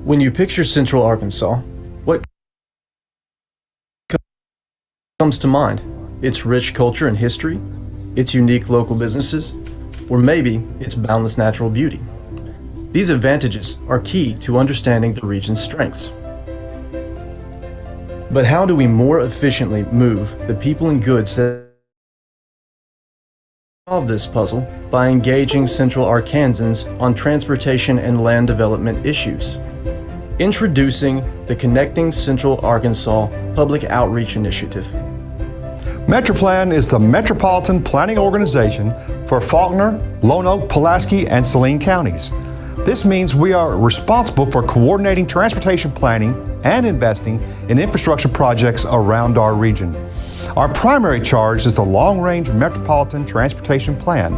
When you picture Central Arkansas, what comes to mind? Its rich culture and history, its unique local businesses, or maybe its boundless natural beauty. These advantages are key to understanding the region's strengths. But how do we more efficiently move the people and goods that solve this puzzle by engaging Central Arkansans on transportation and land development issues? Introducing the Connecting Central Arkansas Public Outreach Initiative. Metroplan is the metropolitan planning organization for Faulkner, Lonoke, Pulaski, and Saline counties. This means we are responsible for coordinating transportation planning and investing in infrastructure projects around our region. Our primary charge is the Long-Range Metropolitan Transportation Plan.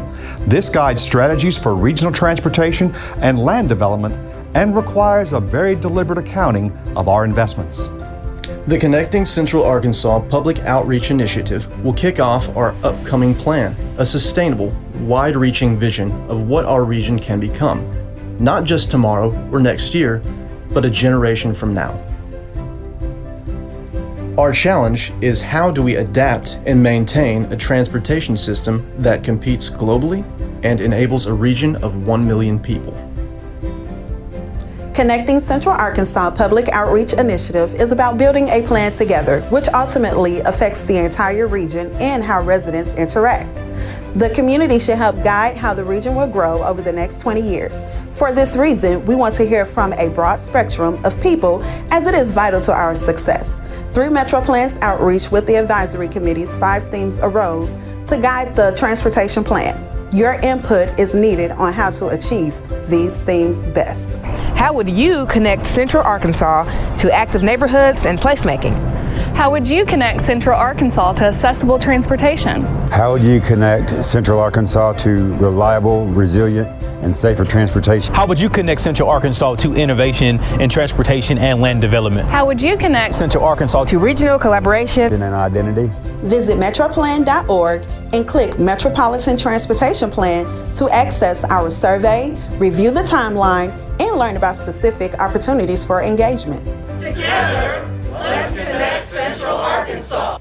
This guides strategies for regional transportation and land development and requires a very deliberate accounting of our investments. The Connecting Central Arkansas Public Outreach Initiative will kick off our upcoming plan, a sustainable, wide-reaching vision of what our region can become, not just tomorrow or next year, but a generation from now. Our challenge is how do we adapt and maintain a transportation system that competes globally and enables a region of 1 million people. Connecting Central Arkansas Public Outreach Initiative is about building a plan together, which ultimately affects the entire region and how residents interact. The community should help guide how the region will grow over the next 20 years. For this reason, we want to hear from a broad spectrum of people as it is vital to our success. Through Metroplan's outreach with the advisory committee's 5 themes arose to guide the transportation plan. Your input is needed on how to achieve these themes best. How would you connect Central Arkansas to active neighborhoods and placemaking? How would you connect Central Arkansas to accessible transportation? How would you connect Central Arkansas to reliable, resilient, and safer transportation? How would you connect Central Arkansas to innovation in transportation and land development? How would you connect Central Arkansas to regional collaboration and identity? Visit Metroplan.org and click Metropolitan Transportation Plan to access our survey, review the timeline, and learn about specific opportunities for engagement. Together, let's connect Central Arkansas.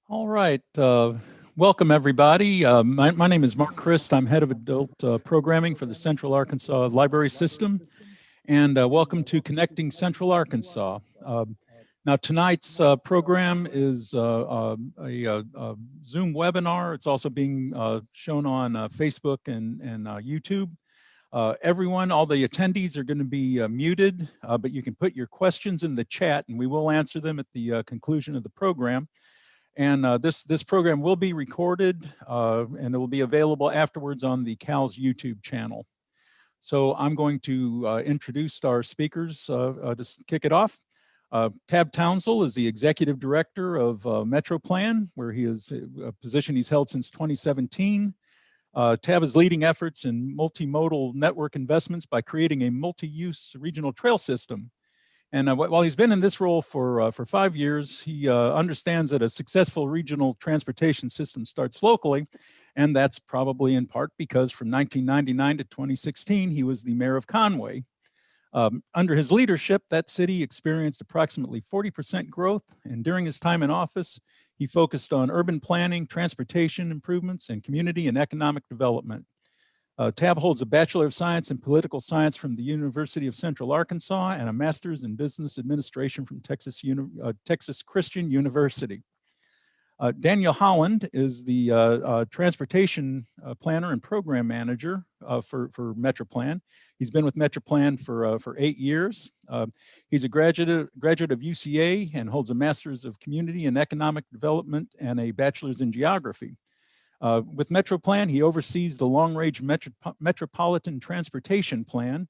All right, welcome everybody. My name is Mark Christ. I'm head of adult programming for the Central Arkansas Library System, and welcome to Connecting Central Arkansas. Now tonight's program is a Zoom webinar. It's also being shown on Facebook and YouTube. All the attendees are going to be muted, but you can put your questions in the chat and we will answer them at the conclusion of the program. And this program will be recorded and it will be available afterwards on the CAL's YouTube channel. So I'm going to introduce our speakers to kick it off. Tab Townsell is the Executive Director of Metroplan, where he is a position he's held since 2017. Tab is leading efforts in multimodal network investments by creating a multi-use regional trail system. And while he's been in this role for 5 years, he understands that a successful regional transportation system starts locally, and that's probably in part because from 1999 to 2016, he was the mayor of Conway. Under his leadership, that city experienced approximately 40% growth, and during his time in office, he focused on urban planning, transportation improvements, and community and economic development. Tab holds a Bachelor of Science in Political Science from the University of Central Arkansas and a Master's in Business Administration from Texas Christian University. Daniel Holland is the Transportation Planner and Program Manager for Metroplan. He's been with Metroplan for 8 years. He's a graduate of UCA and holds a Master's of Community and Economic Development and a Bachelor's in Geography. With Metroplan, he oversees the Long-Range Metropolitan Transportation Plan,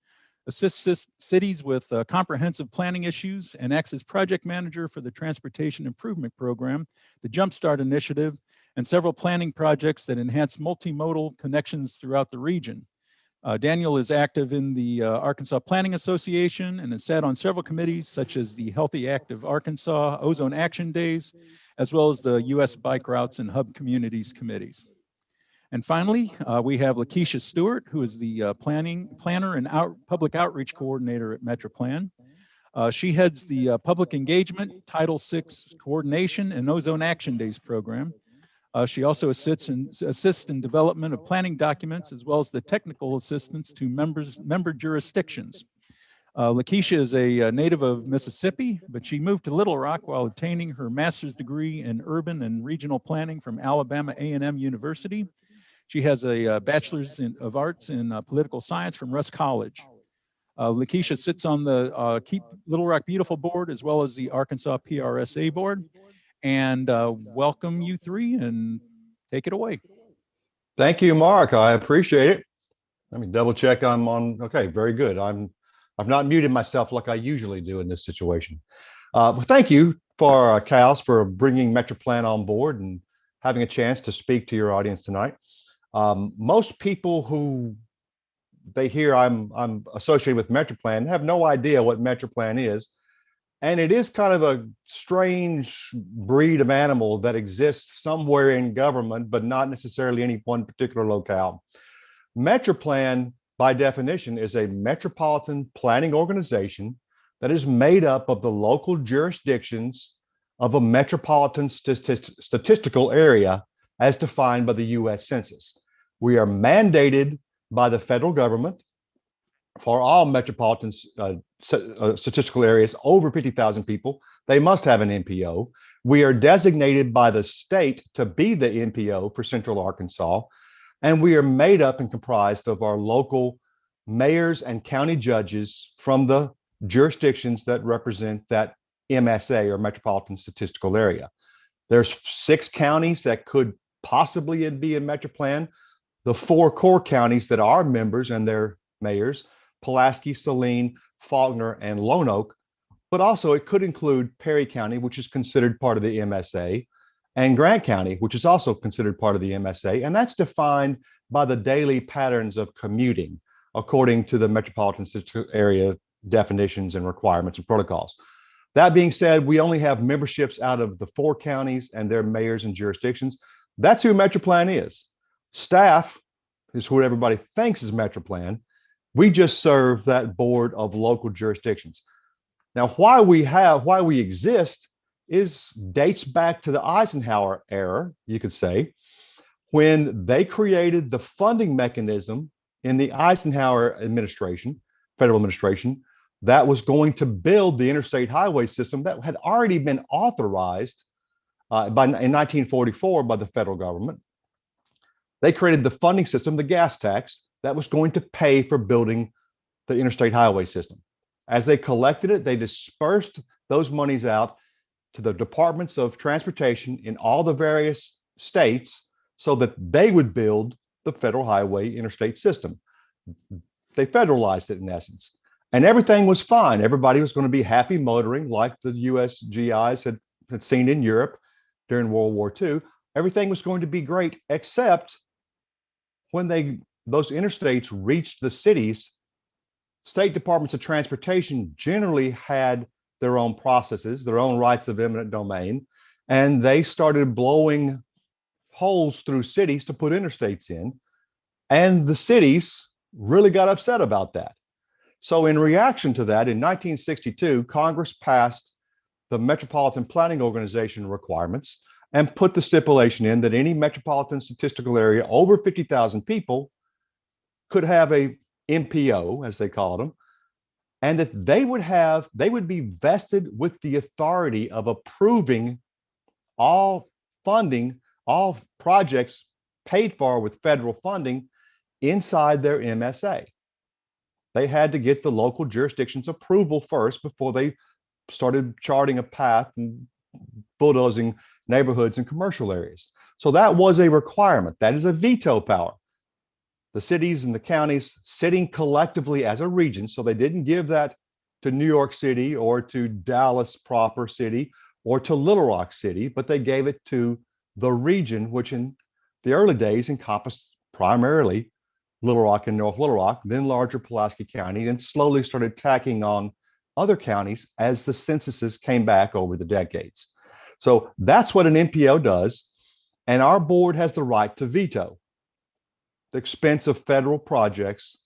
assists cities with comprehensive planning issues, and acts as project manager for the Transportation Improvement Program, the Jumpstart Initiative, and several planning projects that enhance multimodal connections throughout the region. Daniel is active in the Arkansas Planning Association and has sat on several committees such as the Healthy Active Arkansas, Ozone Action Days, as well as the U.S. Bike Routes and Hub Communities committees. And finally, we have Lakeisha Stewart, who is the planner and public outreach coordinator at Metroplan. She heads the Public Engagement, Title VI Coordination, and Ozone Action Days program. She also assists in development of planning documents as well as the technical assistance to member jurisdictions. Lakeisha is a native of Mississippi, but she moved to Little Rock while obtaining her master's degree in urban and regional planning from Alabama A&M University. She has a bachelor's of arts in political science from Rusk College. Lakeisha sits on the Keep Little Rock Beautiful board as well as the Arkansas PRSA board. And welcome you three, and take it away. Thank you, Mark. I appreciate it. Let me double check I'm on. Okay, very good. I've not muted myself like I usually do in this situation. Well, thank you for Cal for bringing Metroplan on board and having a chance to speak to your audience tonight. Most people who they hear I'm associated with Metroplan have no idea what Metroplan is. And it is kind of a strange breed of animal that exists somewhere in government, but not necessarily any one particular locale. Metroplan, by definition, is a metropolitan planning organization that is made up of the local jurisdictions of a metropolitan statistical area as defined by the U.S. Census. We are mandated by the federal government for all metropolitan statistical areas over 50,000 people. They must have an MPO. We are designated by the state to be the MPO for Central Arkansas, and we are made up and comprised of our local mayors and county judges from the jurisdictions that represent that MSA or Metropolitan Statistical Area. There's 6 counties that could possibly be in Metroplan. The 4 core counties that are members and their mayors: Pulaski, Saline, Faulkner, and Lone Oak, but also it could include Perry County, which is considered part of the MSA, and Grant County, which is also considered part of the MSA, and that's defined by the daily patterns of commuting, according to the Metropolitan Statistical Area definitions and requirements and protocols. That being said, we only have memberships out of the 4 counties and their mayors and jurisdictions. That's who Metroplan is. Staff is who everybody thinks is Metroplan. We just serve that board of local jurisdictions. Now, why we exist dates back to the Eisenhower era, you could say, when they created the funding mechanism in the Eisenhower administration, federal administration, that was going to build the interstate highway system that had already been authorized in 1944 by the federal government. They created the funding system, the gas tax, that was going to pay for building the interstate highway system. As they collected it, they dispersed those monies out to the departments of transportation in all the various states so that they would build the federal highway interstate system. They federalized it in essence. And everything was fine. Everybody was going to be happy motoring like the US GIs had seen in Europe during World War II. Everything was going to be great, except when those interstates reached the cities. State departments of transportation generally had their own processes, their own rights of eminent domain, and they started blowing holes through cities to put interstates in. And the cities really got upset about that. So in reaction to that, in 1962, Congress passed the Metropolitan Planning Organization requirements and put the stipulation in that any metropolitan statistical area over 50,000 people could have a MPO, as they called them, and that they would be vested with the authority of approving all funding, all projects paid for with federal funding inside their MSA. They had to get the local jurisdiction's approval first before they started charting a path and bulldozing neighborhoods and commercial areas. So that was a requirement. That is a veto power. The cities and the counties sitting collectively as a region, so they didn't give that to New York City or to Dallas proper city or to Little Rock City, but they gave it to the region, which in the early days encompassed primarily Little Rock and North Little Rock, then larger Pulaski County, and slowly started tacking on other counties as the censuses came back over the decades. So that's what an MPO does. And our board has the right to veto the expense of federal projects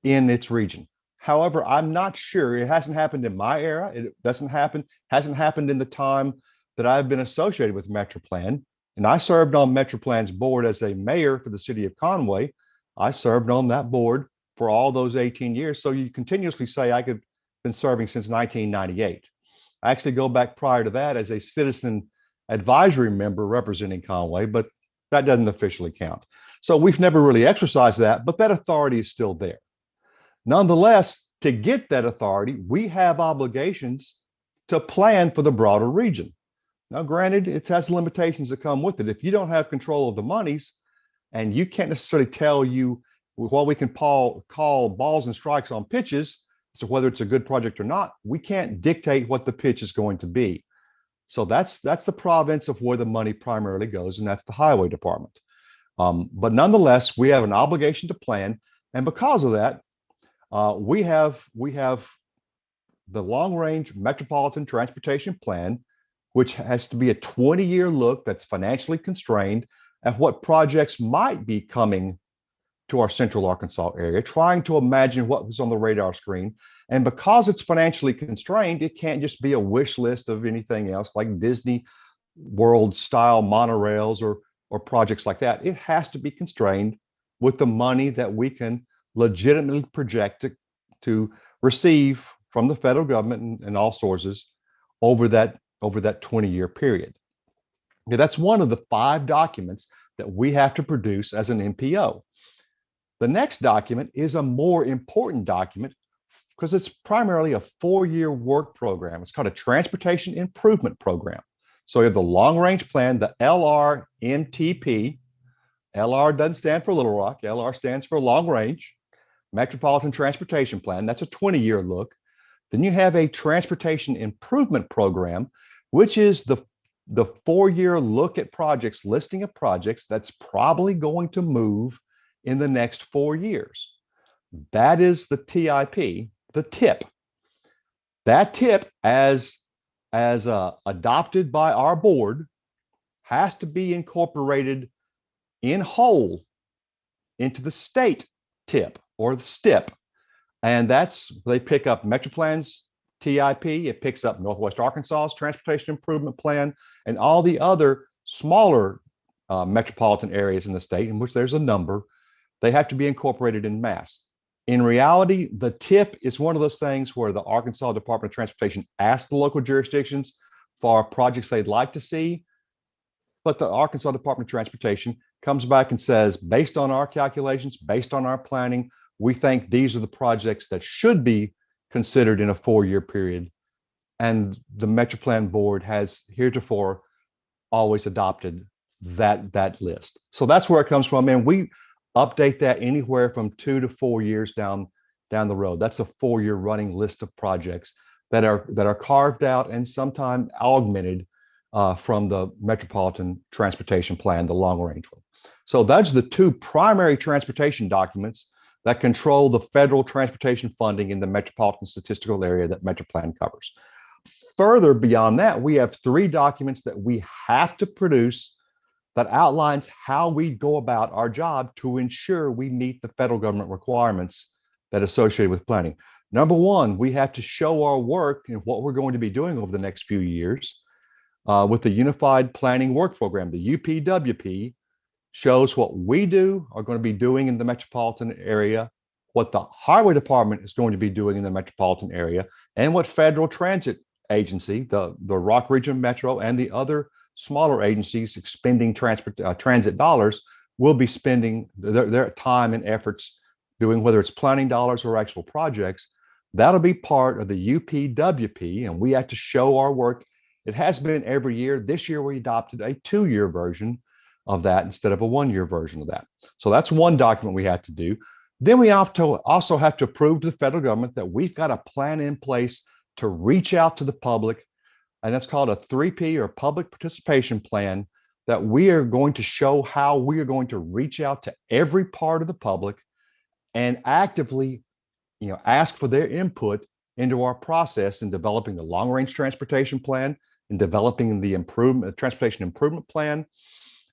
in its region. However, I'm not sure, it hasn't happened in my era. It hasn't happened in the time that I've been associated with Metroplan. And I served on Metroplan's board as a mayor for the city of Conway. I served on that board for all those 18 years. So you continuously say I could been serving since 1998. I actually go back prior to that as a citizen advisory member representing Conway, but that doesn't officially count. So we've never really exercised that, but that authority is still there. Nonetheless, to get that authority, we have obligations to plan for the broader region. Now, granted, it has limitations that come with it. If you don't have control of the monies and you can't necessarily tell you what we can call balls and strikes on pitches as to whether it's a good project or not, we can't dictate what the pitch is going to be. So that's the province of where the money primarily goes, and that's the highway department. But nonetheless, we have an obligation to plan, and because of that, we have the long-range Metropolitan Transportation Plan, which has to be a 20-year look that's financially constrained at what projects might be coming to our central Arkansas area, trying to imagine what was on the radar screen. And because it's financially constrained, it can't just be a wish list of anything else like Disney World style monorails or projects like that. It has to be constrained with the money that we can legitimately project to receive from the federal government and all sources over that 20-year period. Okay, that's one of the 5 documents that we have to produce as an MPO. The next document is a more important document because it's primarily a 4-year work program. It's called a Transportation Improvement Program. So you have the long range plan, the LRMTP. LR doesn't stand for Little Rock. LR stands for long range. Metropolitan Transportation Plan. That's a 20-year look. Then you have a Transportation Improvement Program, which is the 4-year look at projects, listing of projects that's probably going to move in the next 4 years. That is the TIP, the TIP. That TIP, as adopted by our board, has to be incorporated in whole into the state TIP or the STIP. And they pick up Metroplan's TIP, it picks up Northwest Arkansas's Transportation Improvement Plan, and all the other smaller metropolitan areas in the state, in which there's a number. They have to be incorporated in mass. In reality, the TIP is one of those things where the Arkansas Department of Transportation asks the local jurisdictions for projects they'd like to see, but the Arkansas Department of Transportation comes back and says, based on our calculations, based on our planning, we think these are the projects that should be considered in a 4-year period. And the Metroplan board has heretofore always adopted that list. So that's where it comes from. And we update that anywhere from 2 to 4 years down the road. That's a 4-year running list of projects that are carved out and sometimes augmented from the Metropolitan Transportation Plan, the long range one. So those are the 2 primary transportation documents that control the federal transportation funding in the metropolitan statistical area that Metroplan covers. Further beyond that, we have 3 documents that we have to produce that outlines how we go about our job to ensure we meet the federal government requirements that are associated with planning. Number 1, we have to show our work and what we're going to be doing over the next few years with the Unified Planning Work Program. The UPWP shows what we are going to be doing in the metropolitan area, what the highway department is going to be doing in the metropolitan area, and what federal transit agency, the Rock Region Metro, and the other smaller agencies expending transit dollars will be spending their time and efforts doing, whether it's planning dollars or actual projects. That'll be part of the UPWP, and we have to show our work. It has been every year. This year we adopted a 2-year version of that instead of a 1-year version of that. So that's one document we have to do. Then we also have to prove to the federal government that we've got a plan in place to reach out to the public, and that's called a 3P or public participation plan, that we are going to show how we are going to reach out to every part of the public and actively, ask for their input into our process in developing the long-range transportation plan, in developing the transportation improvement plan,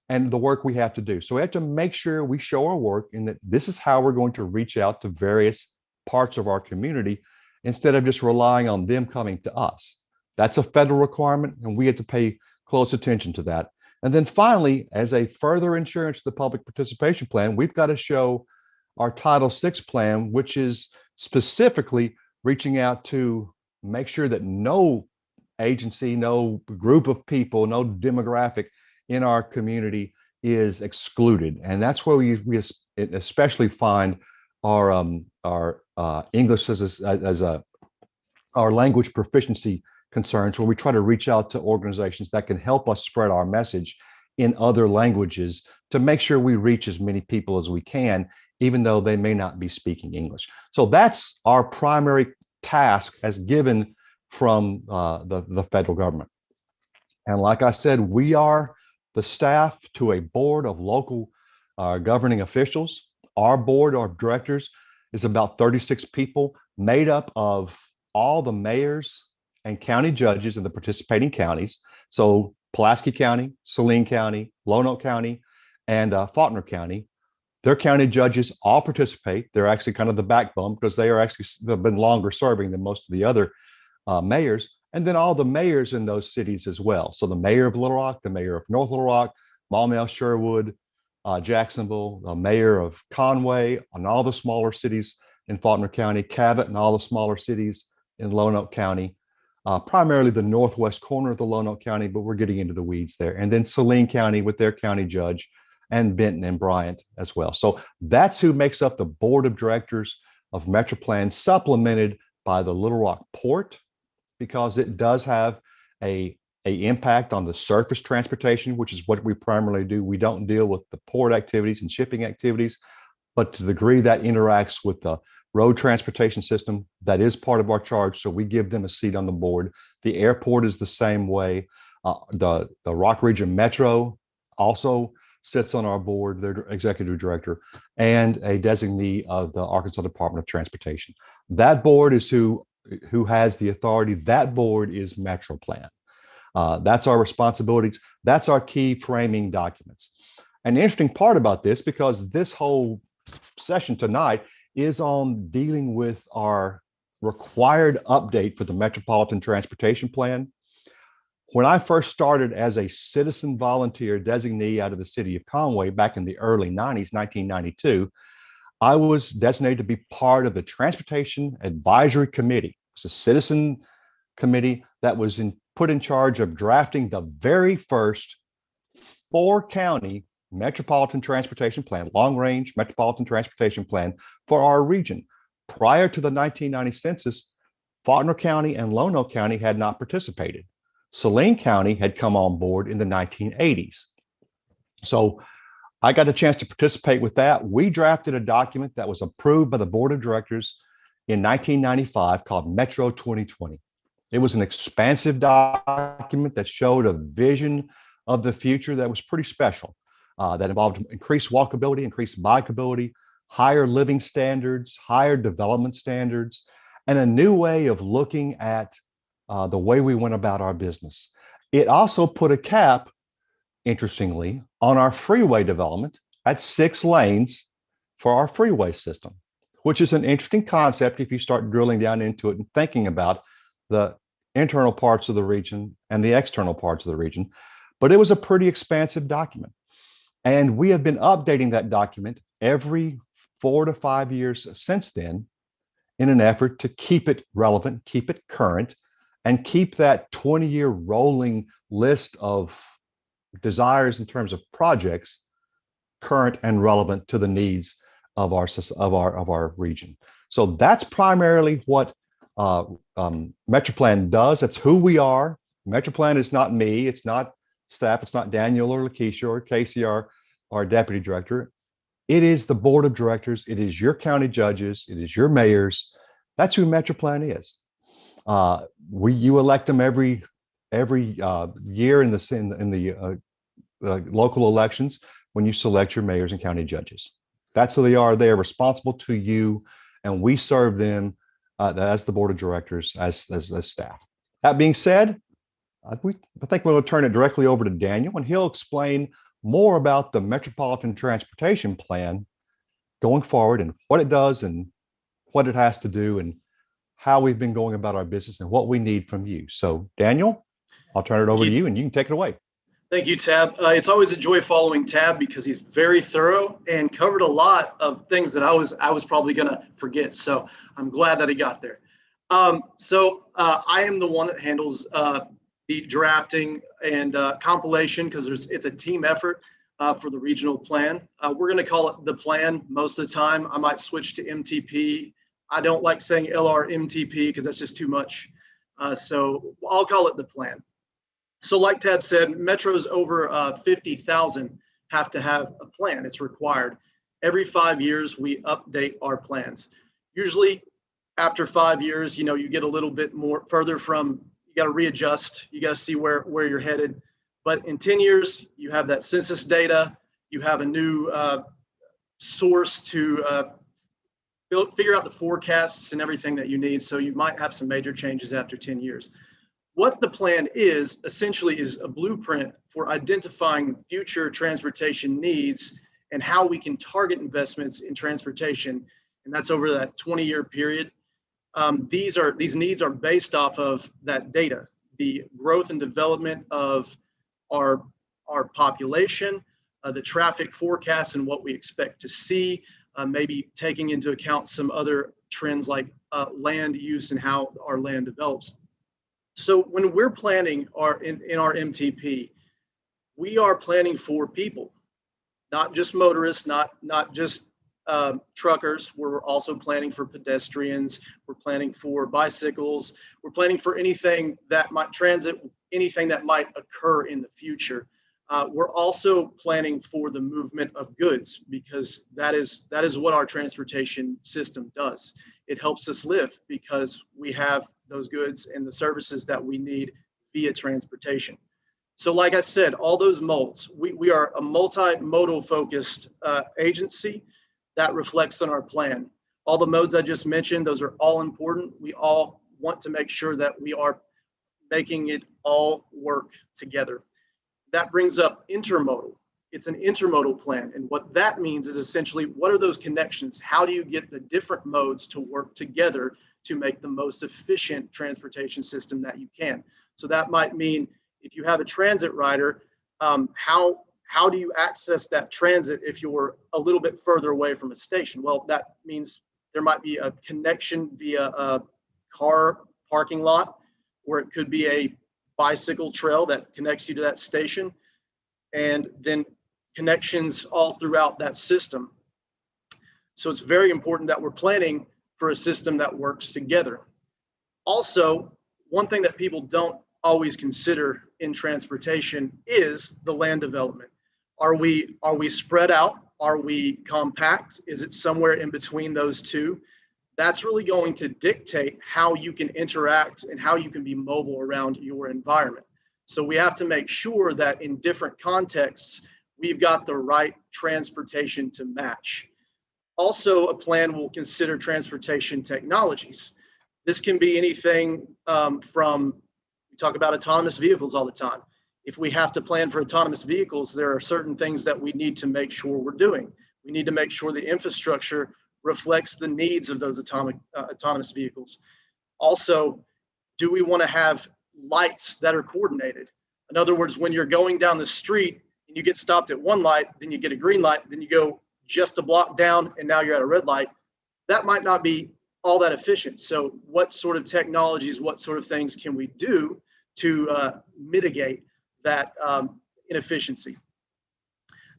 and the work we have to do. So we have to make sure we show our work in that this is how we're going to reach out to various parts of our community instead of just relying on them coming to us. That's a federal requirement, and we have to pay close attention to that. And then finally, as a further insurance to the public participation plan, we've got to show our Title VI plan, which is specifically reaching out to make sure that no agency, no group of people, no demographic in our community is excluded. And that's where we especially find our English as our language proficiency concerns, where we try to reach out to organizations that can help us spread our message in other languages to make sure we reach as many people as we can, even though they may not be speaking English. So that's our primary task as given from the federal government. And like I said, we are the staff to a board of local governing officials. Our board of directors is about 36 people, made up of all the mayors and county judges in the participating counties. So Pulaski County, Saline County, Lonoke County, and Faulkner County. Their county judges all participate. They're actually kind of the backbone because they've been longer serving than most of the other mayors. And then all the mayors in those cities as well. So the mayor of Little Rock, the mayor of North Little Rock, Maumelle, Sherwood, Jacksonville, the mayor of Conway, and all the smaller cities in Faulkner County, Cabot, and all the smaller cities in Lonoke County. Primarily the northwest corner of the Lonoke County, but we're getting into the weeds there. And then Saline County with their county judge, and Benton and Bryant as well. So that's who makes up the board of directors of Metroplan, supplemented by the Little Rock Port, because it does have a impact on the surface transportation, which is what we primarily do. We don't deal with the port activities and shipping activities, but to the degree that interacts with the road transportation system, that is part of our charge. So we give them a seat on the board. The airport is the same way. The Rock Region Metro also sits on our board, their executive director, and a designee of the Arkansas Department of Transportation. That board is who has the authority. That board is Metroplan. That's our responsibilities. That's our key framing documents. An interesting part about this, because this whole session tonight is on dealing with our required update for the Metropolitan Transportation Plan. When I first started as a citizen volunteer designee out of the city of Conway back in the early 90s, 1992, I was designated to be part of the Transportation Advisory Committee. It's a citizen committee that was put in charge of drafting the very first 4-county Metropolitan Transportation Plan, long-range Metropolitan Transportation Plan for our region. Prior to the 1990 census, Faulkner County and Lonoke County had not participated. Saline County had come on board in the 1980s. So I got a chance to participate with that. We drafted a document that was approved by the board of directors in 1995 called Metro 2020. It was an expansive document that showed a vision of the future that was pretty special, that involved increased walkability, increased bikeability, higher living standards, higher development standards, and a new way of looking at the way we went about our business. It also put a cap, interestingly, on our freeway development at 6 lanes for our freeway system, which is an interesting concept if you start drilling down into it and thinking about the internal parts of the region and the external parts of the region. But it was a pretty expansive document. And we have been updating that document every 4 to 5 years since then in an effort to keep it relevant, keep it current, and keep that 20-year rolling list of desires in terms of projects current and relevant to the needs of our region. So that's primarily what Metroplan does. That's who we are. Metroplan is not me. It's not staff. It's not Daniel or Lakeisha or Casey, our deputy director. It is the board of directors. It is your county judges. It is your mayors. That's who Metroplan is. You elect them every year in the local elections when you select your mayors and county judges. That's who they are. They are responsible to you, and we serve them as the board of directors, as staff. That being said, I think we'll turn it directly over to Daniel, and he'll explain more about the Metropolitan Transportation Plan going forward and what it does and what it has to do and how we've been going about our business and what we need from you. So Daniel, I'll turn it over to you and you can take it away. Thank you, Tab. It's always a joy following Tab because he's very thorough and covered a lot of things that I was probably going to forget. So I'm glad that he got there. I am the one that handles the drafting and compilation because it's a team effort for the regional plan. We're going to call it the plan most of the time. I might switch to MTP. I don't like saying LRMTP because that's just too much. So I'll call it the plan. So like Tab said, metros over 50,000 have to have a plan. It's required. Every 5 years, we update our plans. Usually after 5 years, you get a little bit more further from, you got to readjust. You got to see where you're headed. But in 10 years, you have that census data. You have a new source to figure out the forecasts and everything that you need. So you might have some major changes after 10 years. What the plan is essentially is a blueprint for identifying future transportation needs and how we can target investments in transportation. And that's over that 20-year period. These needs are based off of that data, the growth and development of our population, the traffic forecasts and what we expect to see, maybe taking into account some other trends like land use and how our land develops. So when we're planning in our MTP, we are planning for people, not just motorists, not just truckers. We're also planning for pedestrians. We're planning for bicycles. We're planning for anything that might transit, anything that might occur in the future. We're also planning for the movement of goods because that is what our transportation system does. It helps us live because we have those goods and the services that we need via transportation. So like I said, all those modes, we are a multimodal focused agency that reflects on our plan. All the modes I just mentioned, those are all important. We all want to make sure that we are making it all work together. That brings up intermodal. It's an intermodal plan. And what that means is essentially, what are those connections? How do you get the different modes to work together to make the most efficient transportation system that you can? So that might mean if you have a transit rider, how do you access that transit if you're a little bit further away from a station? Well, that means there might be a connection via a car parking lot, or it could be a bicycle trail that connects you to that station, and then connections all throughout that system. So it's very important that we're planning for a system that works together. Also, one thing that people don't always consider in transportation is the land development. Are we spread out? Are we compact? Is it somewhere in between those two? That's really going to dictate how you can interact and how you can be mobile around your environment. So we have to make sure that in different contexts, we've got the right transportation to match. Also, a plan will consider transportation technologies. This can be anything from, we talk about autonomous vehicles all the time. If we have to plan for autonomous vehicles, there are certain things that we need to make sure we're doing. We need to make sure the infrastructure reflects the needs of those autonomous vehicles. Also, do we want to have lights that are coordinated? In other words, when you're going down the street and you get stopped at one light, then you get a green light, then you go just a block down and now you're at a red light, that might not be all that efficient. So what sort of technologies, what sort of things can we do to mitigate that inefficiency?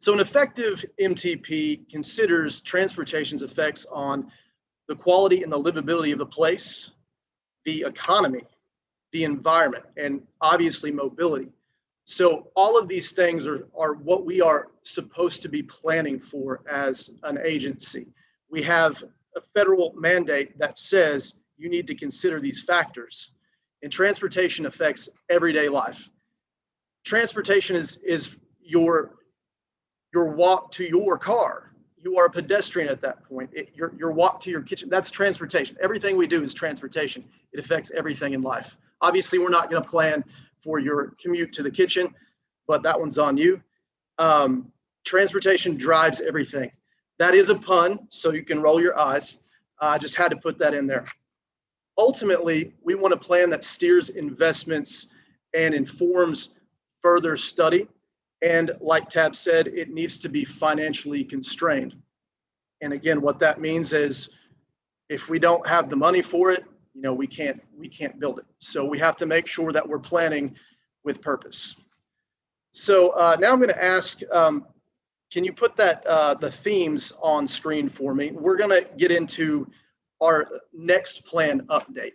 So an effective MTP considers transportation's effects on the quality and the livability of the place, the economy, the environment, and obviously mobility. So all of these things are what we are supposed to be planning for as an agency. We have a federal mandate that says you need to consider these factors, and transportation affects everyday life. Transportation is your walk to your car. you are a pedestrian at that point. Your walk to your kitchen, that's transportation. Everything we do is transportation. It affects everything in life. Obviously, we're not going to plan for your commute to the kitchen, but that one's on you. Transportation drives everything. That is a pun, so you can roll your eyes. I just had to put that in there. Ultimately, we want a plan that steers investments and informs further study. And like Tab said, it needs to be financially constrained. And again, what that means is if we don't have the money for it, we can't build it. So we have to make sure that we're planning with purpose. So now I'm going to ask, can you put that the themes on screen for me? We're going to get into our next plan update.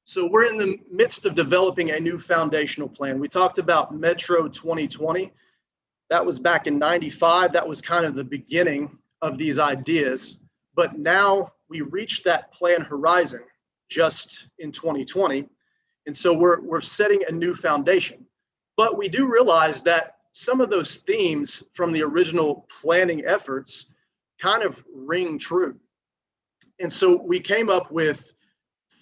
So we're in the midst of developing a new foundational plan. We talked about Metro 2020. That was back in '95. That was kind of the beginning of these ideas. But now we reached that plan horizon just in 2020. And so we're setting a new foundation. But we do realize that some of those themes from the original planning efforts kind of ring true. And so we came up with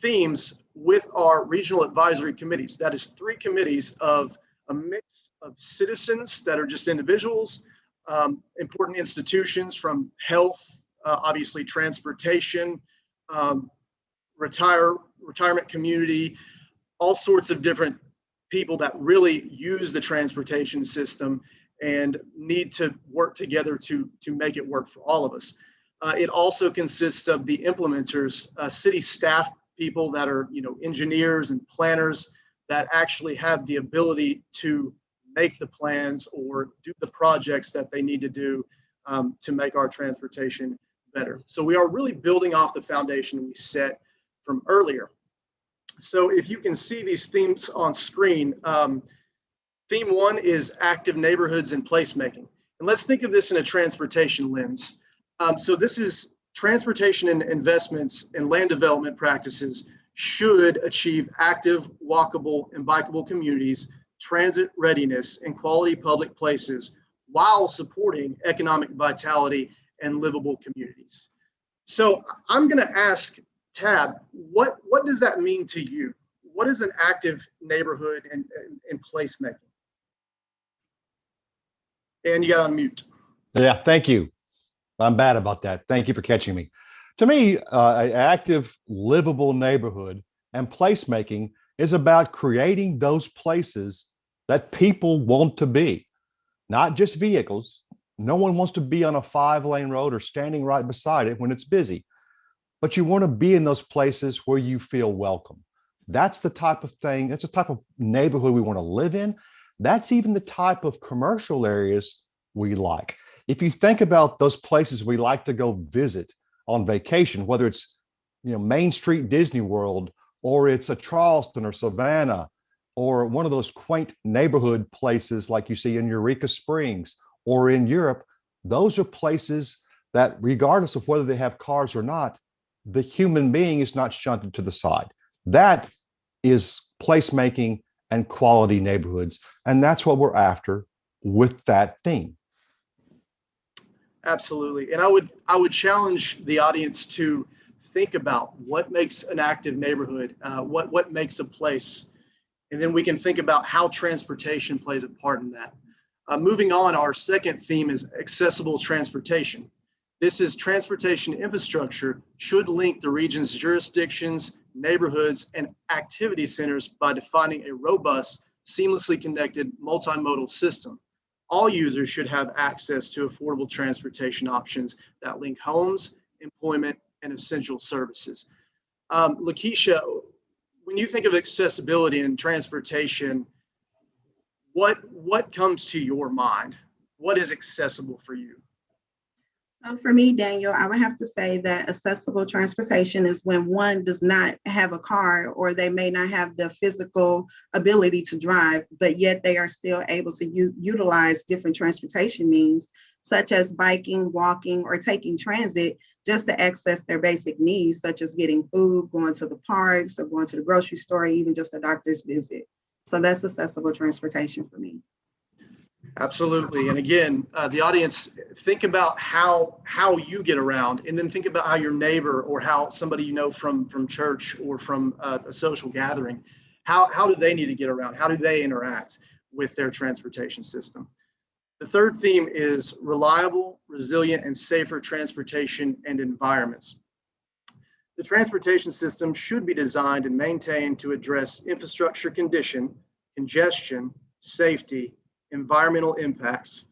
themes with our regional advisory committees. That is 3 committees of a mix of citizens that are just individuals, important institutions from health, obviously transportation, retirement community, all sorts of different people that really use the transportation system and need to work together to make it work for all of us. It also consists of the implementers, city staff people that are, engineers and planners that actually have the ability to make the plans or do the projects that they need to do to make our transportation better. So we are really building off the foundation we set from earlier. So if you can see these themes on screen, theme 1 is active neighborhoods and placemaking. And let's think of this in a transportation lens. So this is transportation and investments and land development practices should achieve active, walkable, and bikeable communities, transit readiness, and quality public places while supporting economic vitality and livable communities. So I'm going to ask Tab, what does that mean to you? What is an active neighborhood and placemaking? And you got on mute. Yeah, thank you. I'm bad about that. Thank you for catching me. To me, an active, livable neighborhood and placemaking is about creating those places that people want to be, not just vehicles. No one wants to be on a 5-lane road or standing right beside it when it's busy, but you want to be in those places where you feel welcome. That's the type of thing, that's the type of neighborhood we want to live in. That's even the type of commercial areas we like. If you think about those places we like to go visit on vacation, whether it's Main Street Disney World, or it's a Charleston or Savannah, or one of those quaint neighborhood places like you see in Eureka Springs or in Europe, those are places that regardless of whether they have cars or not, the human being is not shunted to the side. That is placemaking and quality neighborhoods. And that's what we're after with that theme. Absolutely. And I would challenge the audience to think about what makes an active neighborhood, what makes a place. And then we can think about how transportation plays a part in that. Moving on, our second theme is accessible transportation. This is transportation infrastructure should link the region's jurisdictions, neighborhoods, and activity centers by defining a robust, seamlessly connected multimodal system. All users should have access to affordable transportation options that link homes, employment, and essential services. Lakeisha, when you think of accessibility and transportation, what comes to your mind? What is accessible for you? So for me, Daniel, I would have to say that accessible transportation is when one does not have a car or they may not have the physical ability to drive, but yet they are still able to utilize different transportation means, such as biking, walking, or taking transit just to access their basic needs, such as getting food, going to the parks, or going to the grocery store, even just a doctor's visit. So that's accessible transportation for me. Absolutely. And again, the audience, think about how you get around, and then think about how your neighbor or how somebody you know from church or from a social gathering, how do they need to get around? How do they interact with their transportation system? The third theme is reliable, resilient, and safer transportation and environments. The transportation system should be designed and maintained to address infrastructure condition, congestion, safety, environmental impacts.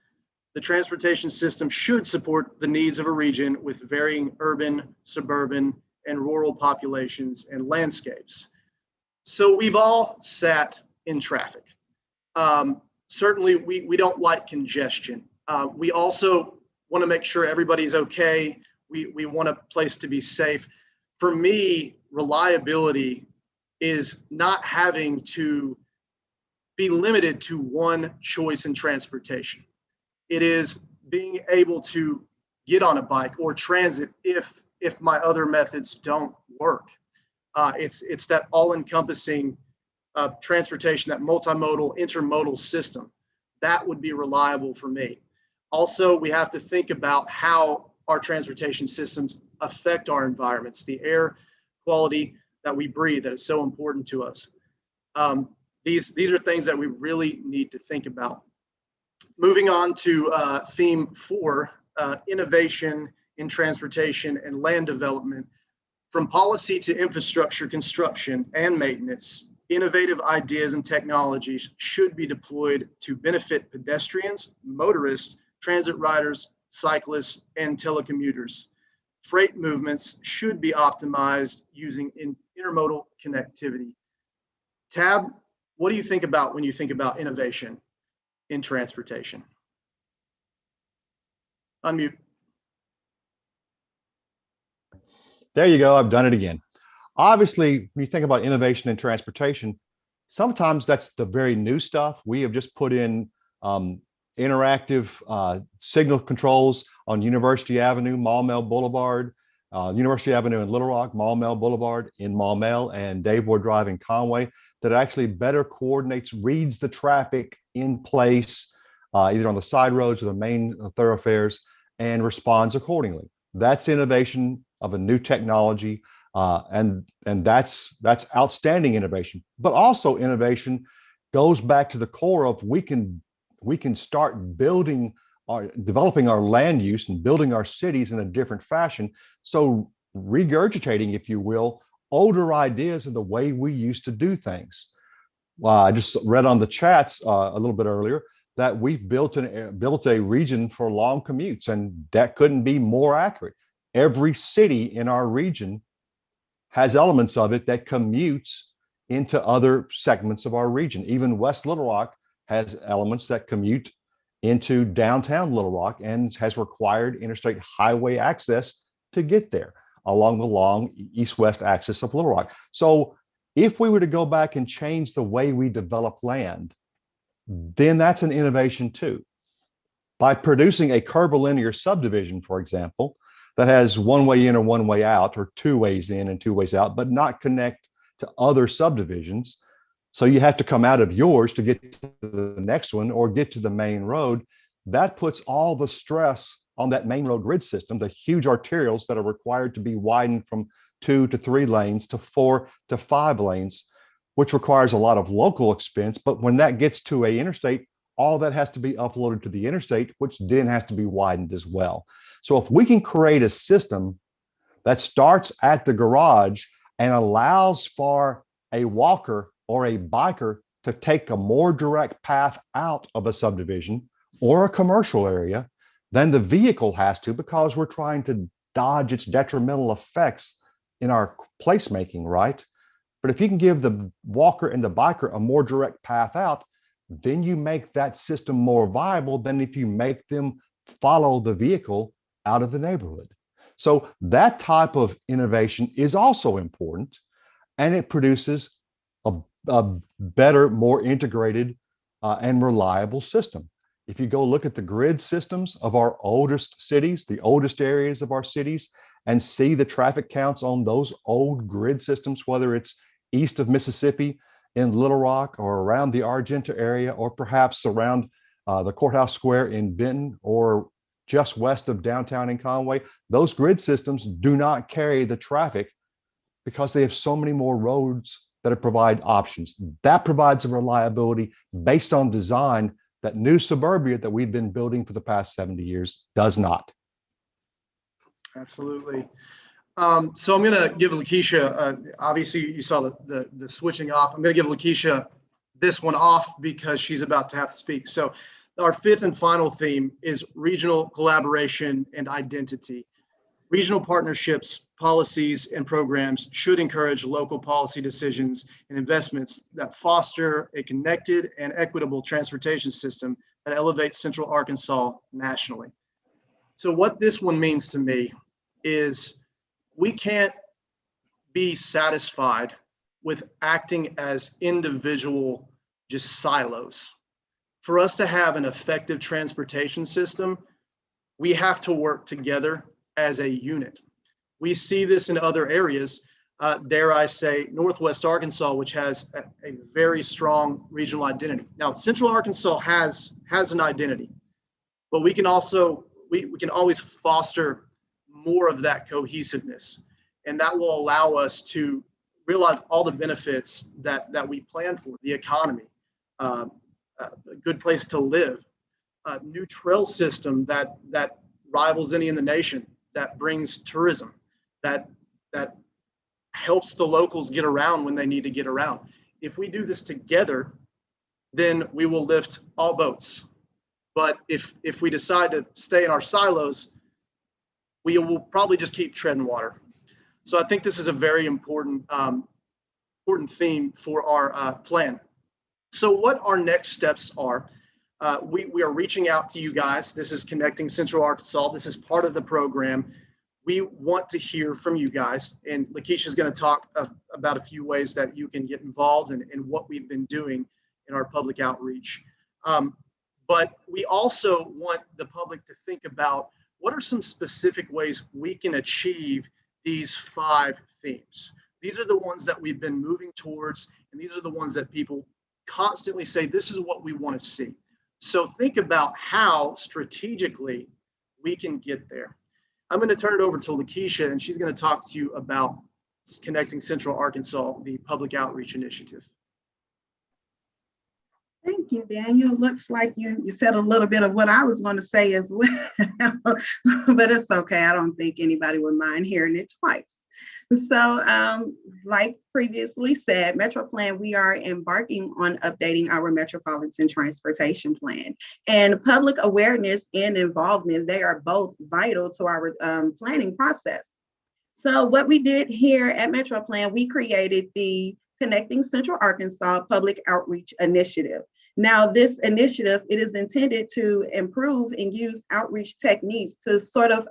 The transportation system should support the needs of a region with varying urban, suburban, and rural populations and landscapes. So we've all sat in traffic. Certainly, we don't like congestion. We also want to make sure everybody's okay. We want a place to be safe. For me, reliability is not having to be limited to one choice in transportation. It is being able to get on a bike or transit if my other methods don't work. It's that all-encompassing transportation, that multimodal, intermodal system. That would be reliable for me. Also, we have to think about how our transportation systems affect our environments, the air quality that we breathe, that is so important to us. These are things that we really need to think about. Moving on to theme 4, innovation in transportation and land development. From policy to infrastructure construction and maintenance, innovative ideas and technologies should be deployed to benefit pedestrians, motorists, transit riders, cyclists, and telecommuters. Freight movements should be optimized using intermodal connectivity. Tab, what do you think about when you think about innovation in transportation? Unmute. There you go. I've done it again. Obviously, when you think about innovation in transportation, sometimes that's the very new stuff. We have just put in interactive signal controls on University Avenue, Mammal Boulevard, University Avenue in Little Rock, Mammal Boulevard in Mammal, and Dave Ward Drive in Conway, that actually better coordinates, reads the traffic in place, either on the side roads or the main thoroughfares, and responds accordingly. That's innovation of a new technology, and that's outstanding innovation. But also innovation goes back to the core of we can start developing our land use and building our cities in a different fashion. So regurgitating, if you will, older ideas of the way we used to do things. I just read on the chats a little bit earlier that we've built a region for long commutes, and that couldn't be more accurate. Every city in our region has elements of it that commutes into other segments of our region. Even West Little Rock has elements that commute into downtown Little Rock and has required interstate highway access to get there along the long east-west axis of Little Rock. So if we were to go back and change the way we develop land, then that's an innovation too. By producing a curvilinear subdivision, for example, that has one way in or one way out, or two ways in and two ways out, but not connect to other subdivisions. So you have to come out of yours to get to the next one or get to the main road. That puts all the stress on that main road grid system, the huge arterials that are required to be widened from 2 to 3 lanes to 4 to 5 lanes, which requires a lot of local expense. But when that gets to an interstate, all that has to be uploaded to the interstate, which then has to be widened as well. So if we can create a system that starts at the garage and allows for a walker or a biker to take a more direct path out of a subdivision or a commercial area than the vehicle has to, because we're trying to dodge its detrimental effects in our placemaking, right? But if you can give the walker and the biker a more direct path out, then you make that system more viable than if you make them follow the vehicle out of the neighborhood. So that type of innovation is also important, and it produces a better, more integrated and reliable system. If you go look at the grid systems of our oldest cities, the oldest areas of our cities, and see the traffic counts on those old grid systems, whether it's east of Mississippi in Little Rock or around the Argenta area, or perhaps around the Courthouse Square in Benton, or just west of downtown in Conway, those grid systems do not carry the traffic because they have so many more roads that provide options. That provides a reliability based on design that new suburbia that we've been building for the past 70 years does not. Absolutely. So I'm going to give Lakeisha, obviously you saw the switching off. I'm going to give Lakeisha this one off because she's about to have to speak. So our fifth and final theme is regional collaboration and identity. Regional partnerships, policies, and programs should encourage local policy decisions and investments that foster a connected and equitable transportation system that elevates Central Arkansas nationally. So what this one means to me is we can't be satisfied with acting as individual just silos. For us to have an effective transportation system, we have to work together as a unit. We see this in other areas, dare I say, Northwest Arkansas, which has a very strong regional identity. Now, Central Arkansas has an identity, but we can also, we can always foster more of that cohesiveness. And that will allow us to realize all the benefits that we plan for, the economy, a good place to live, a new trail system that rivals any in the nation, that brings tourism, that helps the locals get around when they need to get around. If we do this together, then we will lift all boats. But if we decide to stay in our silos, we will probably just keep treading water. So I think this is a very important theme for our plan. So what our next steps are, we are reaching out to you guys. This is Connecting Central Arkansas. This is part of the program. We want to hear from you guys, and Lakeisha is going to talk about a few ways that you can get involved and what we've been doing in our public outreach. But we also want the public to think about what are some specific ways we can achieve these 5 themes. These are the ones that we've been moving towards, and these are the ones that people constantly say, this is what we want to see. So think about how strategically we can get there. I'm going to turn it over to Lakeisha, and she's going to talk to you about Connecting Central Arkansas, the public outreach initiative. Thank you, Daniel. Looks like you said a little bit of what I was going to say as well, but it's okay. I don't think anybody would mind hearing it twice. So like previously said, Metroplan, we are embarking on updating our Metropolitan Transportation Plan. And public awareness and involvement, they are both vital to our planning process. So what we did here at Metroplan, we created the Connecting Central Arkansas Public Outreach Initiative. Now, this initiative, it is intended to improve and use outreach techniques to sort of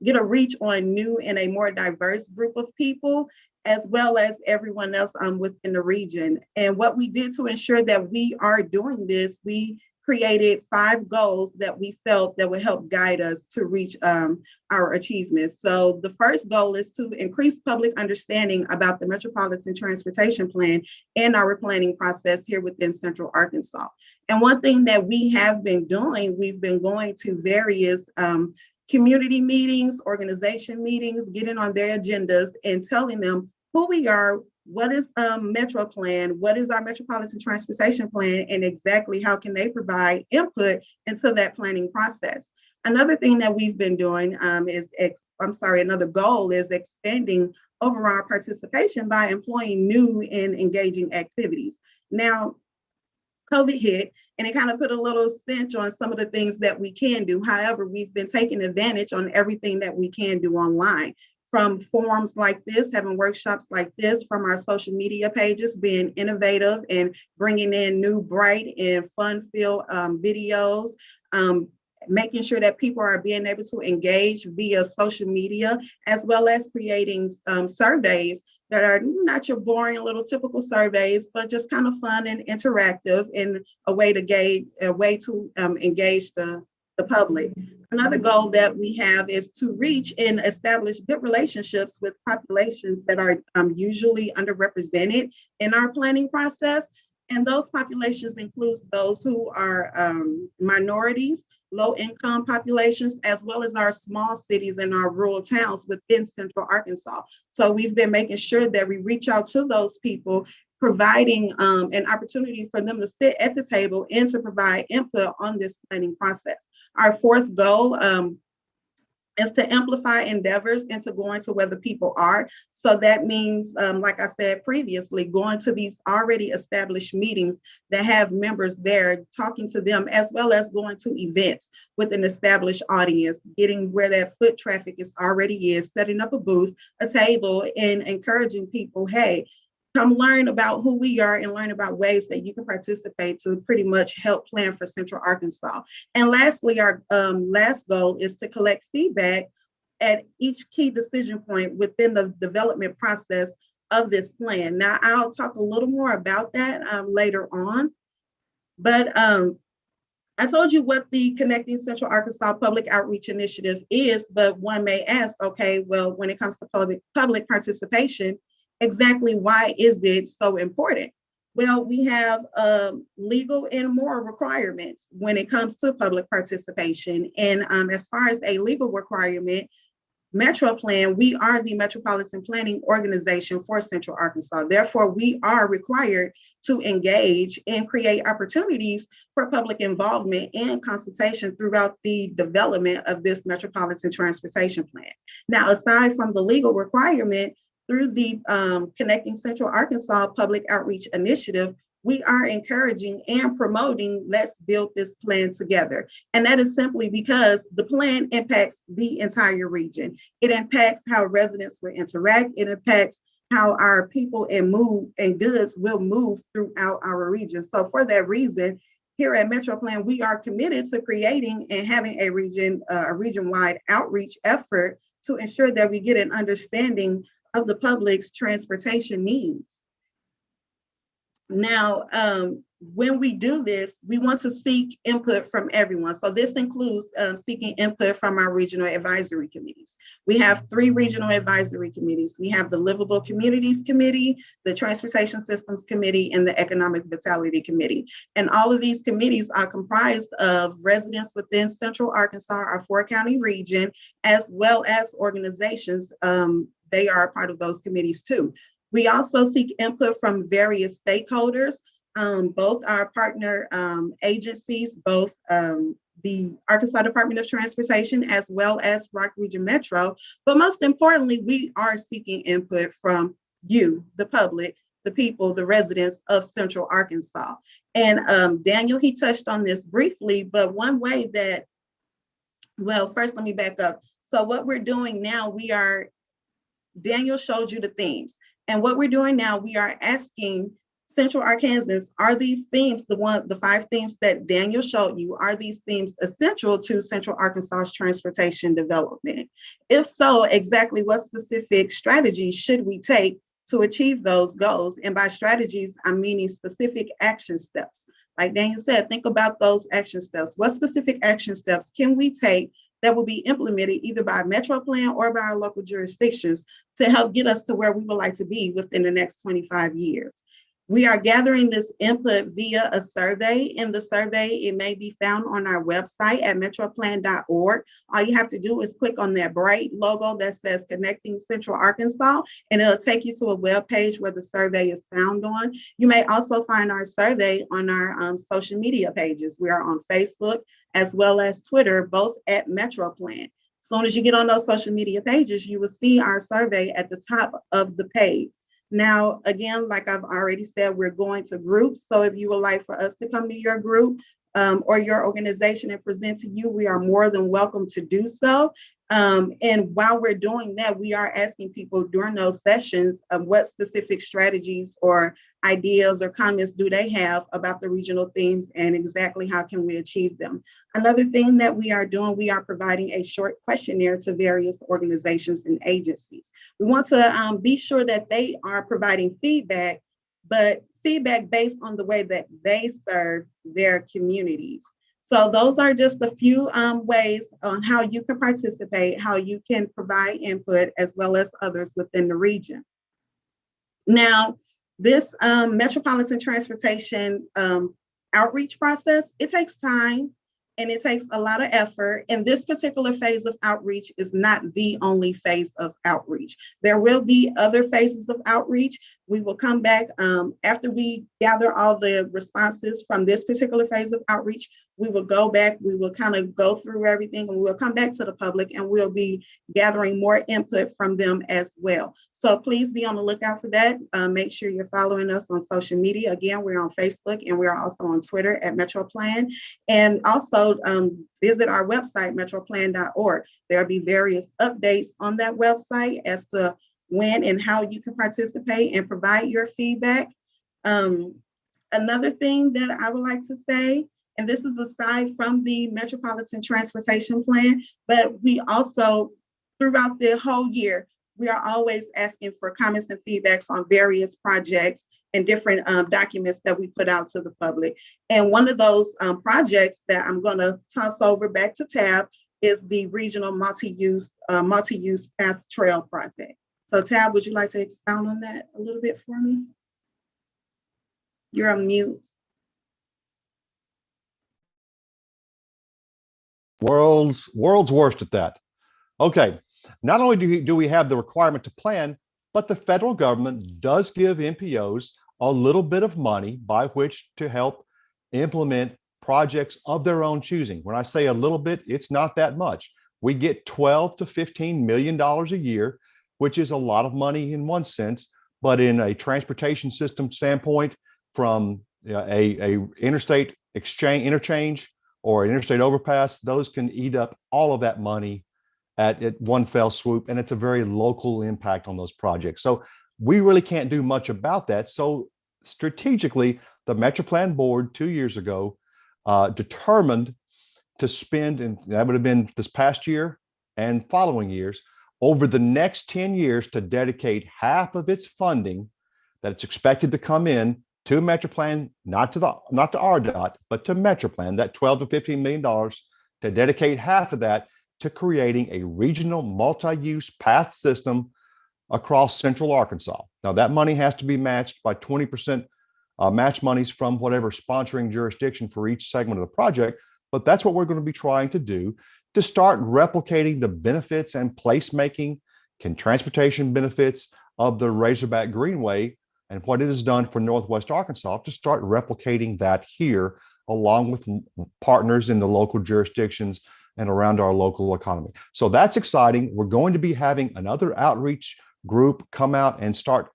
get a reach on new and a more diverse group of people, as well as everyone else within the region. And what we did to ensure that we are doing this, we created 5 goals that we felt that would help guide us to reach our achievements. So the first goal is to increase public understanding about the Metropolitan Transportation Plan and our planning process here within Central Arkansas. And one thing that we have been doing, we've been going to various community meetings, organization meetings, getting on their agendas and telling them who we are, what is Metroplan, what is our Metropolitan Transportation Plan, and exactly how can they provide input into that planning process. Another thing that we've been doing another goal is expanding overall participation by employing new and engaging activities. Now, COVID hit, and it kind of put a little stench on some of the things that we can do. However, we've been taking advantage on everything that we can do online. From forums like this, having workshops like this, from our social media pages, being innovative and bringing in new, bright and fun-filled videos, making sure that people are being able to engage via social media, as well as creating surveys that are not your boring little typical surveys, but just kind of fun and interactive, and a way to engage the public. Another goal that we have is to reach and establish good relationships with populations that are usually underrepresented in our planning process. And those populations includes those who are minorities, low-income populations, as well as our small cities and our rural towns within Central Arkansas. So we've been making sure that we reach out to those people, providing an opportunity for them to sit at the table and to provide input on this planning process. Our fourth goal is to amplify endeavors into going to where the people are. So that means, like I said previously, going to these already established meetings that have members there, talking to them, as well as going to events with an established audience, getting where that foot traffic already is, setting up a booth, a table, and encouraging people, hey, come learn about who we are and learn about ways that you can participate to pretty much help plan for Central Arkansas. And lastly, our last goal is to collect feedback at each key decision point within the development process of this plan. Now, I'll talk a little more about that later on, but I told you what the Connecting Central Arkansas Public Outreach Initiative is, but one may ask, okay, well, when it comes to public participation, exactly why is it so important? Well, we have legal and moral requirements when it comes to public participation. And as far as a legal requirement, Metroplan, we are the Metropolitan Planning Organization for Central Arkansas. Therefore, we are required to engage and create opportunities for public involvement and consultation throughout the development of this Metropolitan Transportation Plan. Now, aside from the legal requirement, through the Connecting Central Arkansas Public Outreach Initiative, we are encouraging and promoting let's build this plan together. And that is simply because the plan impacts the entire region. It impacts how residents will interact. It impacts how our people and goods will move throughout our region. So for that reason, here at Metroplan, we are committed to creating and having a region-wide outreach effort to ensure that we get an understanding of the public's transportation needs. Now, when we do this, we want to seek input from everyone. So this includes seeking input from our regional advisory committees. We have 3 regional advisory committees. We have the Livable Communities Committee, the Transportation Systems Committee, and the Economic Vitality Committee. And all of these committees are comprised of residents within Central Arkansas, our 4-county region, as well as organizations. They are a part of those committees too. We also seek input from various stakeholders, both our partner agencies, both the Arkansas Department of Transportation, as well as Rock Region Metro. But most importantly, we are seeking input from you, the public, the people, the residents of Central Arkansas. And Daniel, he touched on this briefly, but one way that, well, first let me back up. So what we're doing now, Daniel showed you the themes. And what we're doing now, we are asking Central Arkansans, are these themes, the 5 themes that Daniel showed you, are these themes essential to Central Arkansas's transportation development? If so, exactly what specific strategies should we take to achieve those goals? And by strategies, I'm meaning specific action steps. Like Daniel said, think about those action steps. What specific action steps can we take that will be implemented either by Metroplan or by our local jurisdictions to help get us to where we would like to be within the next 25 years? We are gathering this input via a survey. In the survey, it may be found on our website at metroplan.org. All you have to do is click on that bright logo that says Connecting Central Arkansas, and it'll take you to a web page where the survey is found on. You may also find our survey on our social media pages. We are on Facebook as well as Twitter, both at Metroplan. As soon as you get on those social media pages, you will see our survey at the top of the page. Now, again, like I've already said, we're going to groups. So if you would like for us to come to your group or your organization and present to you, we are more than welcome to do so. And while we're doing that, we are asking people during those sessions what specific strategies or ideas or comments do they have about the regional themes and exactly how can we achieve them. Another thing that we are doing, we are providing a short questionnaire to various organizations and agencies. We want to be sure that they are providing feedback, but feedback based on the way that they serve their communities. So those are just a few ways on how you can participate, how you can provide input, as well as others within the region. Now, This Metropolitan Transportation outreach process, it takes time and it takes a lot of effort. And this particular phase of outreach is not the only phase of outreach. There will be other phases of outreach. We will come back after we gather all the responses from this particular phase of outreach. We will go back, we will kind of go through everything, and we'll come back to the public and we'll be gathering more input from them as well. So please be on the lookout for that. Make sure you're following us on social media. Again, we're on Facebook and we're also on Twitter at Metroplan. And also visit our website, metroplan.org. There'll be various updates on that website as to when and how you can participate and provide your feedback. Another thing that I would like to say, and this is aside from the Metropolitan Transportation Plan, but we also, throughout the whole year, we are always asking for comments and feedbacks on various projects and different documents that we put out to the public. And one of those projects that I'm going to toss over back to Tab is the regional multi-use path trail project. So Tab, would you like to expound on that a little bit for me? You're on mute. World's worst at that. Okay, not only do we have the requirement to plan, but the federal government does give MPOs a little bit of money by which to help implement projects of their own choosing. When I say a little bit, it's not that much. We get $12 to $15 million a year, which is a lot of money in one sense, but in a transportation system standpoint, from a interstate interchange or an interstate overpass, those can eat up all of that money at one fell swoop, and it's a very local impact on those projects. So we really can't do much about that. So strategically, the Metroplan board 2 years ago determined to spend, and that would have been this past year and following years, over the next 10 years to dedicate half of its funding that it's expected to come in to Metroplan, not to RDOT, but to Metroplan, that $12 to $15 million, to dedicate half of that to creating a regional multi-use path system across central Arkansas. Now that money has to be matched by 20% match monies from whatever sponsoring jurisdiction for each segment of the project, but that's what we're going to be trying to do to start replicating the benefits and placemaking and transportation benefits of the Razorback Greenway and what it has done for Northwest Arkansas, to start replicating that here, along with partners in the local jurisdictions and around our local economy. So that's exciting. We're going to be having another outreach group come out and start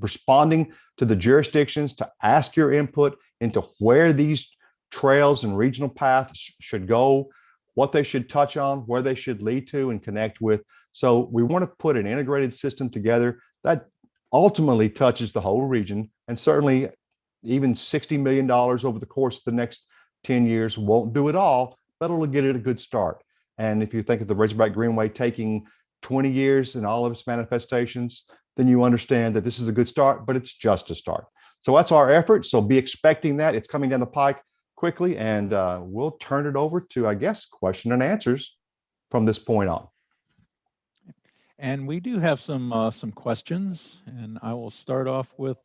responding to the jurisdictions to ask your input into where these trails and regional paths should go, what they should touch on, where they should lead to and connect with. So we want to put an integrated system together that ultimately touches the whole region, and certainly even $60 million over the course of the next 10 years won't do it all, but it'll get it a good start. And if you think of the Razorback Greenway taking 20 years in all of its manifestations, then you understand that this is a good start, but it's just a start. So that's our effort. So be expecting that. It's coming down the pike quickly, and we'll turn it over to, I guess, question and answers from this point on. And we do have some questions, and I will start off with,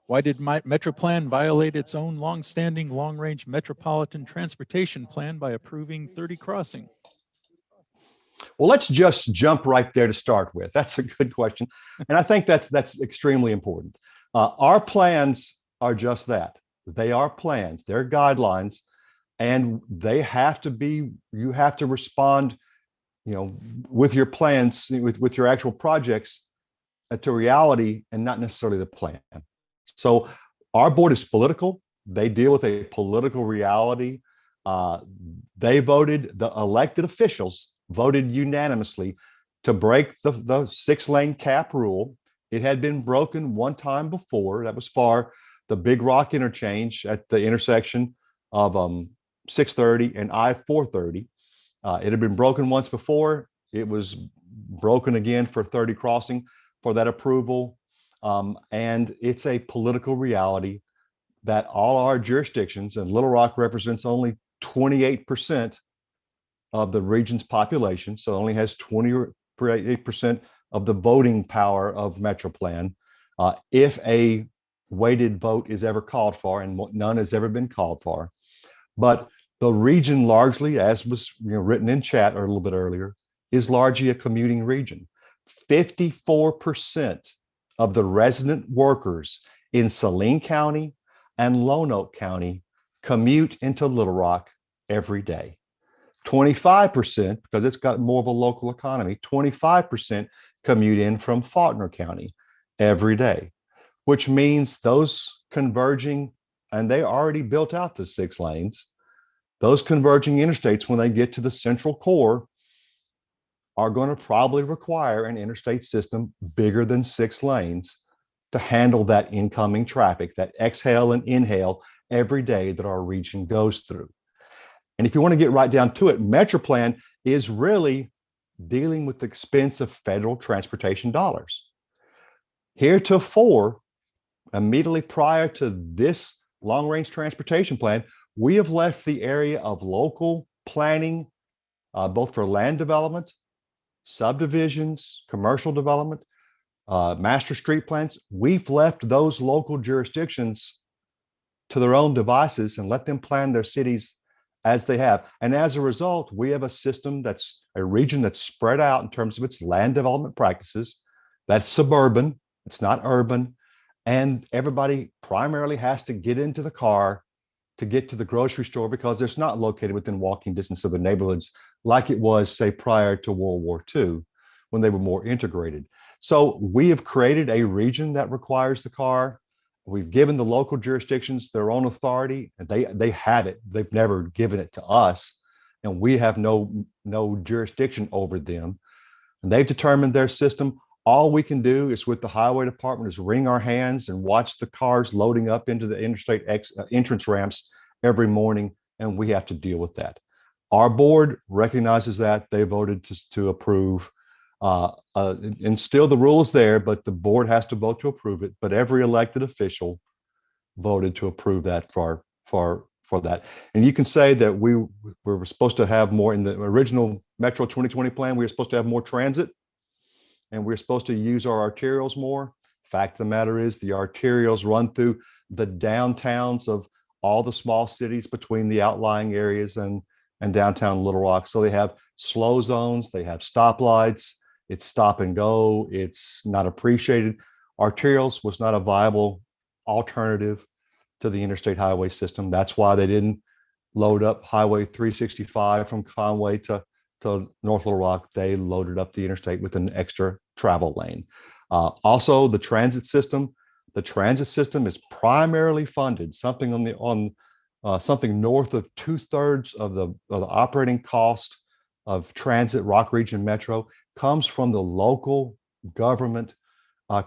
why did Metroplan violate its own long-standing long-range metropolitan transportation plan by approving 30 crossing? Well, let's just jump right there to start with. That's a good question. And I think that's extremely important. Our plans are just that. They are plans, they're guidelines, and they have to be, you have to respond, with your plans, with your actual projects to reality and not necessarily the plan. So our board is political. They deal with a political reality. They voted, the elected officials voted unanimously to break the 6-lane cap rule. It had been broken one time before. That was for the Big Rock interchange at the intersection of 630 and I-430. It had been broken once before. It was broken again for 30 crossing for that approval. And it's a political reality that all our jurisdictions, and Little Rock represents only 28% of the region's population, so it only has 28% of the voting power of Metroplan. if a weighted vote is ever called for, and none has ever been called for. But the region largely, as was written in chat a little bit earlier, is largely a commuting region. 54% of the resident workers in Saline County and Lonoke County commute into Little Rock every day. 25%, because it's got more of a local economy, 25% commute in from Faulkner County every day, which means those converging, and they already built out to 6 lanes, those converging interstates, when they get to the central core, are going to probably require an interstate system bigger than 6 lanes to handle that incoming traffic, that exhale and inhale every day that our region goes through. And if you want to get right down to it, Metroplan is really dealing with the expense of federal transportation dollars. Heretofore, immediately prior to this long-range transportation plan, we have left the area of local planning, both for land development, subdivisions, commercial development, master street plans. We've left those local jurisdictions to their own devices and let them plan their cities as they have. And as a result, we have a system that's a region that's spread out in terms of its land development practices. That's suburban, it's not urban. And everybody primarily has to get into the car to get to the grocery store because it's not located within walking distance of the neighborhoods like it was, say, prior to World War II, when they were more integrated. So we have created a region that requires the car. We've given the local jurisdictions their own authority, and they have it. They've never given it to us, and we have no jurisdiction over them. And they've determined their system. All we can do is, with the highway department, is wring our hands and watch the cars loading up into the interstate entrance ramps every morning, and we have to deal with that. Our board recognizes that. They voted to approve, and still the rule is there, but the board has to vote to approve it. But every elected official voted to approve that for that. And you can say that we were supposed to have more in the original Metro 2020 plan. We were supposed to have more transit, and we're supposed to use our arterials more. Fact of the matter is, the arterials run through the downtowns of all the small cities between the outlying areas and downtown Little Rock. So they have slow zones, they have stoplights, it's stop and go, it's not appreciated. Arterials was not a viable alternative to the interstate highway system. That's why they didn't load up Highway 365 from Conway to North Little Rock. They loaded up the interstate with an extra travel lane. Also, the transit system. The transit system is primarily funded, something something north of 2/3 of the operating cost of transit. Rock Region Metro comes from the local government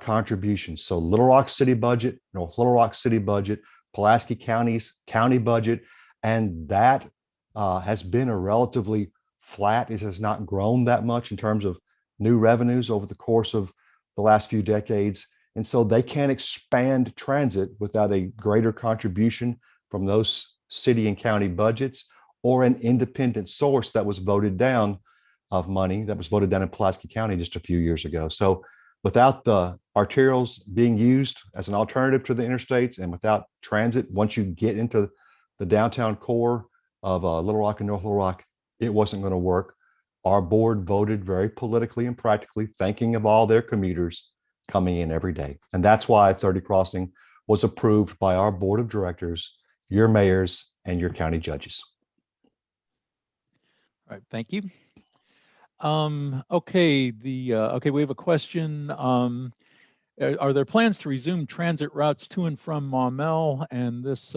contributions. So Little Rock City budget, North Little Rock City budget, Pulaski County's county budget, and that has been a relatively flat. It has not grown that much in terms of new revenues over the course of the last few decades. And so they can't expand transit without a greater contribution from those city and county budgets, or an independent source that was voted down of money that was voted down in Pulaski County just a few years ago. So without the arterials being used as an alternative to the interstates, and without transit, once you get into the downtown core of Little Rock and North Little Rock, it wasn't going to work. Our board voted very politically and practically, thinking of all their commuters coming in every day. And that's why 30 Crossing was approved by our board of directors, your mayors, and your county judges. All right, thank you. Okay, we have a question. Are there plans to resume transit routes to and from Mammal? And this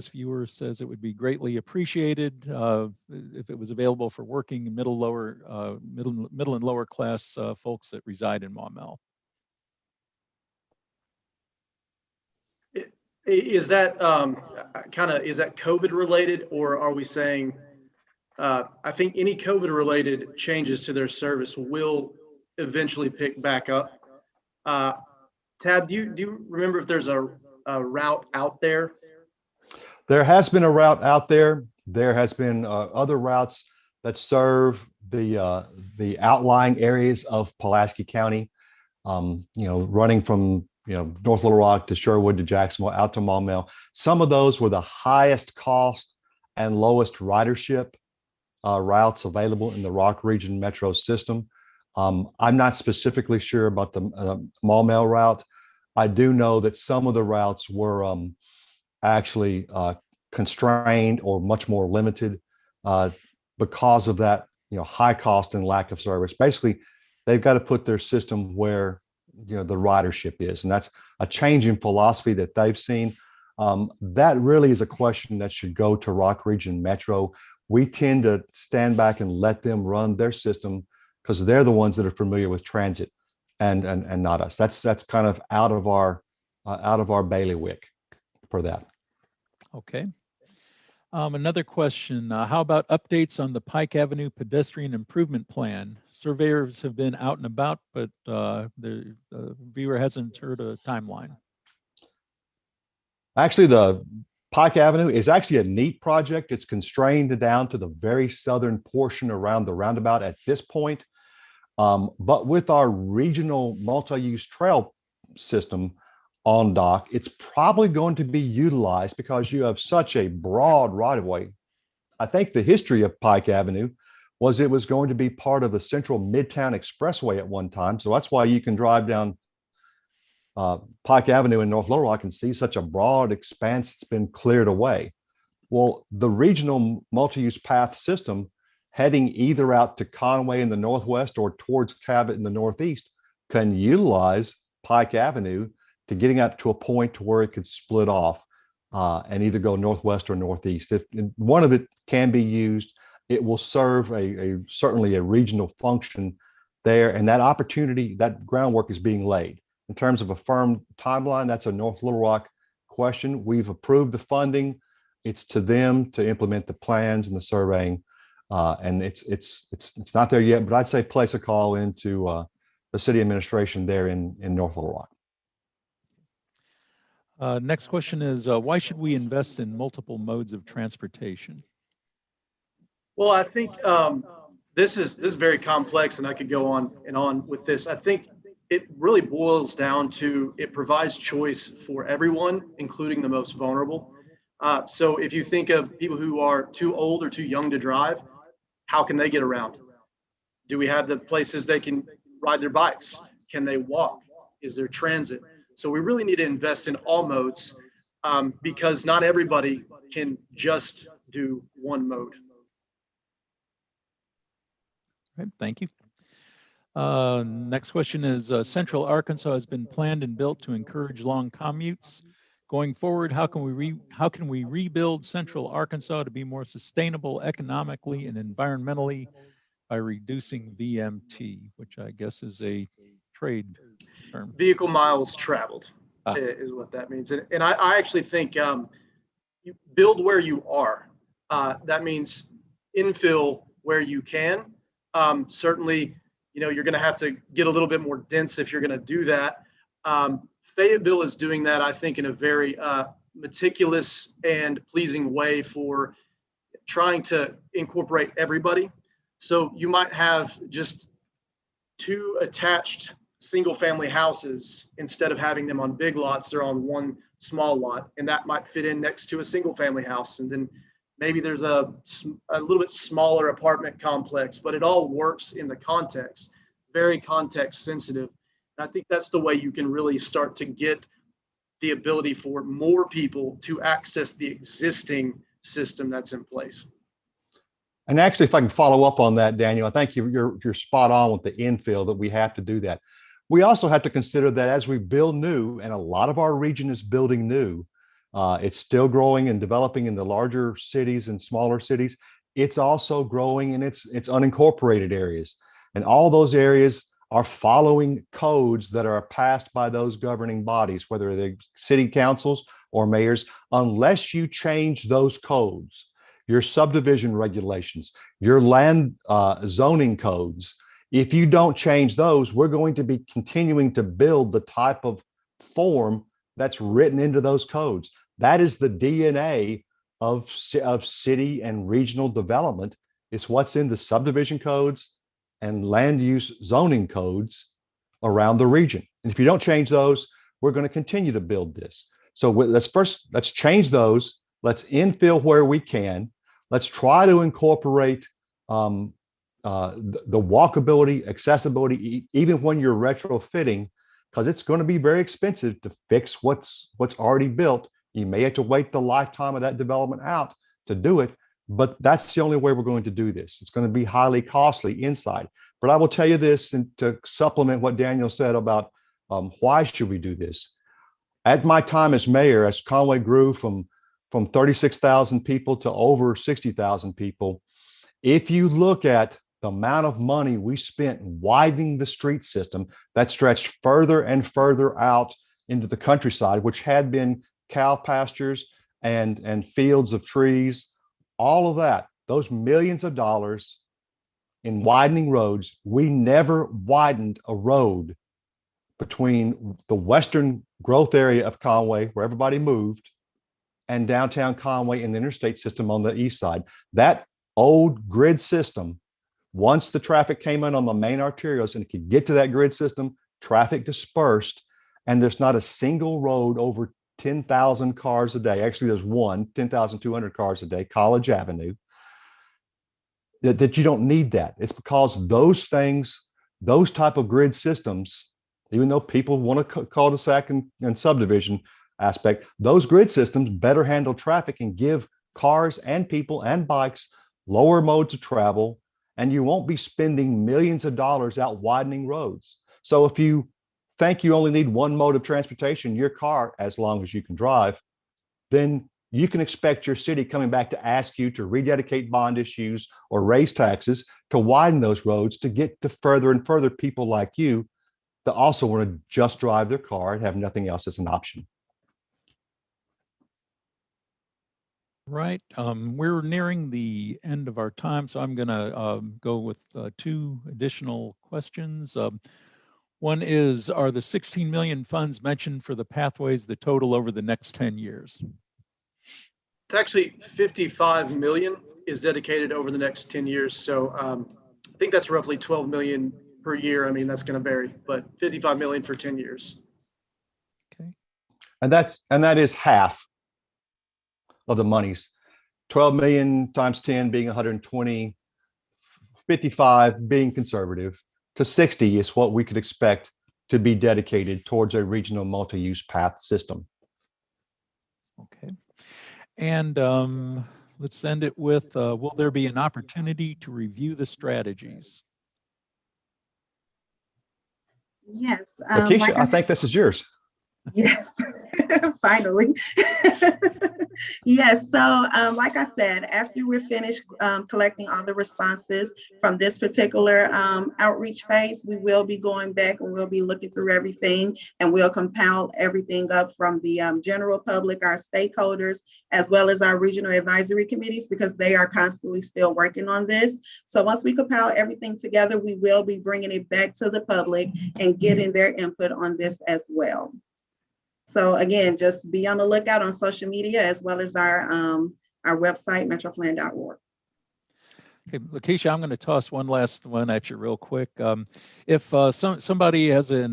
viewer says it would be greatly appreciated if it was available for working middle and lower class folks that reside in Mammal. Is that is that COVID related, or are we saying? I think any COVID related changes to their service will eventually pick back up. Tab, do you remember if there's a route out there? There has been a route out there. There has been other routes that serve the outlying areas of Pulaski County. Running from North Little Rock to Sherwood to Jacksonville, out to Maumelle. Some of those were the highest cost and lowest ridership routes available in the Rock Region Metro system. I'm not specifically sure about the Maumelle route. I do know that some of the routes were actually constrained or much more limited because of that, high cost and lack of service. Basically, they've got to put their system where the ridership is, and that's a change in philosophy that they've seen. That really is a question that should go to Rock Region Metro. We tend to stand back and let them run their system because they're the ones that are familiar with transit, and not us. That's kind of out of our bailiwick for that. Okay. Another question, how about updates on the Pike Avenue Pedestrian Improvement Plan? Surveyors have been out and about, but the viewer hasn't heard a timeline. Actually, the Pike Avenue is actually a neat project. It's constrained down to the very southern portion around the roundabout at this point. But with our regional multi-use trail system on dock, it's probably going to be utilized because you have such a broad right-of-way. I think the history of Pike Avenue was it was going to be part of the Central Midtown Expressway at one time. So that's why you can drive down Pike Avenue in North Little Rock and see such a broad expanse that's been cleared away. Well, the regional multi-use path system heading either out to Conway in the northwest or towards Cabot in the northeast can utilize Pike Avenue to getting up to a point where it could split off and either go northwest or northeast. If one of it can be used, it will serve certainly a regional function there, and that opportunity, that groundwork is being laid. In terms of a firm timeline, that's a North Little Rock question. We've approved the funding. It's to them to implement the plans and the surveying, and it's not there yet. But I'd say place a call into the city administration there in North Little Rock. Next question is, why should we invest in multiple modes of transportation? Well, I think this is very complex, and I could go on and on with this. I think it really boils down to it provides choice for everyone, including the most vulnerable. So if you think of people who are too old or too young to drive, how can they get around? Do we have the places they can ride their bikes? Can they walk? Is there transit? So we really need to invest in all modes because not everybody can just do one mode. All right, thank you. Next question is, Central Arkansas has been planned and built to encourage long commutes. Going forward, how can we rebuild Central Arkansas to be more sustainable economically and environmentally by reducing VMT, which I guess is a trade term? Vehicle miles traveled is what that means. And I actually think you build where you are. That means infill where you can. Certainly, you're going to have to get a little bit more dense if you're going to do that. Fayetteville is doing that, I think, in a very meticulous and pleasing way for trying to incorporate everybody. So you might have just 2 attached single-family houses instead of having them on big lots. They're on one small lot, and that might fit in next to a single-family house. And then maybe there's a little bit smaller apartment complex, but it all works in the context, very context sensitive. And I think that's the way you can really start to get the ability for more people to access the existing system that's in place. And actually, if I can follow up on that, Daniel, I think you're spot on with the infill that we have to do that. We also have to consider that as we build new, and a lot of our region is building new, it's still growing and developing in the larger cities and smaller cities. It's also growing in its unincorporated areas. And all those areas are following codes that are passed by those governing bodies, whether they're city councils or mayors, unless you change those codes, your subdivision regulations, your land zoning codes. If you don't change those, we're going to be continuing to build the type of form that's written into those codes. That is the DNA of city and regional development. It's what's in the subdivision codes and land use zoning codes around the region. And if you don't change those, we're going to continue to build this. So let's change those. Let's infill where we can. Let's try to incorporate the walkability, accessibility, even when you're retrofitting, because it's going to be very expensive to fix what's already built. You may have to wait the lifetime of that development out to do it, but that's the only way we're going to do this. It's going to be highly costly inside. But I will tell you this, and to supplement what Daniel said about why should we do this. At my time as mayor, as Conway grew from 36,000 people to over 60,000 people, if you look at the amount of money we spent widening the street system that stretched further and further out into the countryside, which had been cow pastures and fields of trees, all of that, those millions of dollars in widening roads, we never widened a road between the western growth area of Conway, where everybody moved, and downtown Conway and the interstate system on the east side. That old grid system, once the traffic came in on the main arterials and it could get to that grid system, traffic dispersed, and there's not a single road over 10,000 cars a day. Actually, there's one, 10,200 cars a day, College Avenue, that you don't need that. It's because those things, those type of grid systems, even though people want a cul-de-sac and subdivision aspect, those grid systems better handle traffic and give cars and people and bikes lower modes of travel, and you won't be spending millions of dollars out widening roads. So if you think you only need one mode of transportation, your car, as long as you can drive, then you can expect your city coming back to ask you to rededicate bond issues or raise taxes to widen those roads to get to further and further people like you that also want to just drive their car and have nothing else as an option. Right. We're nearing the end of our time, so I'm going to go with two additional questions. One is, are the 16 million funds mentioned for the pathways the total over the next 10 years? It's actually 55 million is dedicated over the next 10 years. So I think that's roughly 12 million per year. I mean, that's going to vary, but 55 million for 10 years. Okay. And that is half of the monies. 12 million times 10 being 120, 55 being conservative, to 60 is what we could expect to be dedicated towards a regional multi-use path system. Okay. And let's end it with, will there be an opportunity to review the strategies? Yes. Lakeisha, I think this is yours. Yes, finally. Yes, so like I said, after we're finished collecting all the responses from this particular outreach phase, we will be going back and we'll be looking through everything, and we'll compile everything up from the general public, our stakeholders, as well as our regional advisory committees, because they are constantly still working on this. So once we compile everything together, we will be bringing it back to the public and getting their input on this as well. So again, just be on the lookout on social media as well as our website, metroplan.org. Okay, Lakeisha, I'm going to toss one last one at you real quick. If somebody has a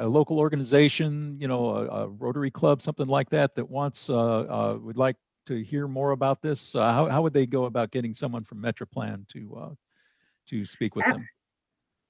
local organization, you know, a Rotary Club, something like that, that wants would like to hear more about this, how would they go about getting someone from Metroplan to speak with them?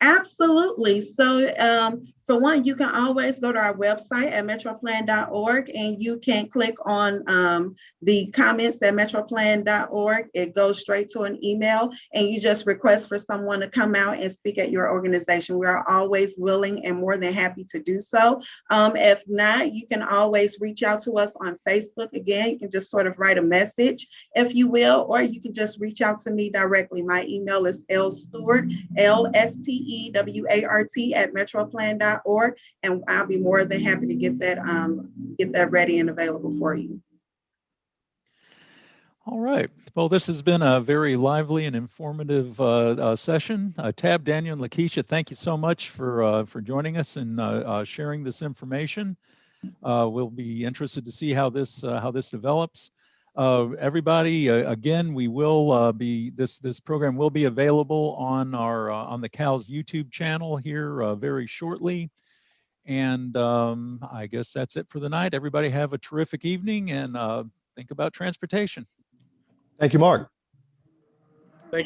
Absolutely. So for one, you can always go to our website at metroplan.org and you can click on the comments at metroplan.org. It goes straight to an email and you just request for someone to come out and speak at your organization. We are always willing and more than happy to do so. If not, you can always reach out to us on Facebook. Again, you can just sort of write a message, if you will, or you can just reach out to me directly. My email is lstewart, LSTEWART at metroplan.org, and I'll be more than happy to get that ready and available for you. All right. Well, this has been a very lively and informative session. Tab, Daniel, and Lakeisha, thank you so much for joining us and sharing this information. We'll be interested to see how this develops. Everybody, again, we will this program will be available on our on the CAL's YouTube channel here very shortly. And I guess that's it for the night. Everybody have a terrific evening and think about transportation. Thank you, Mark.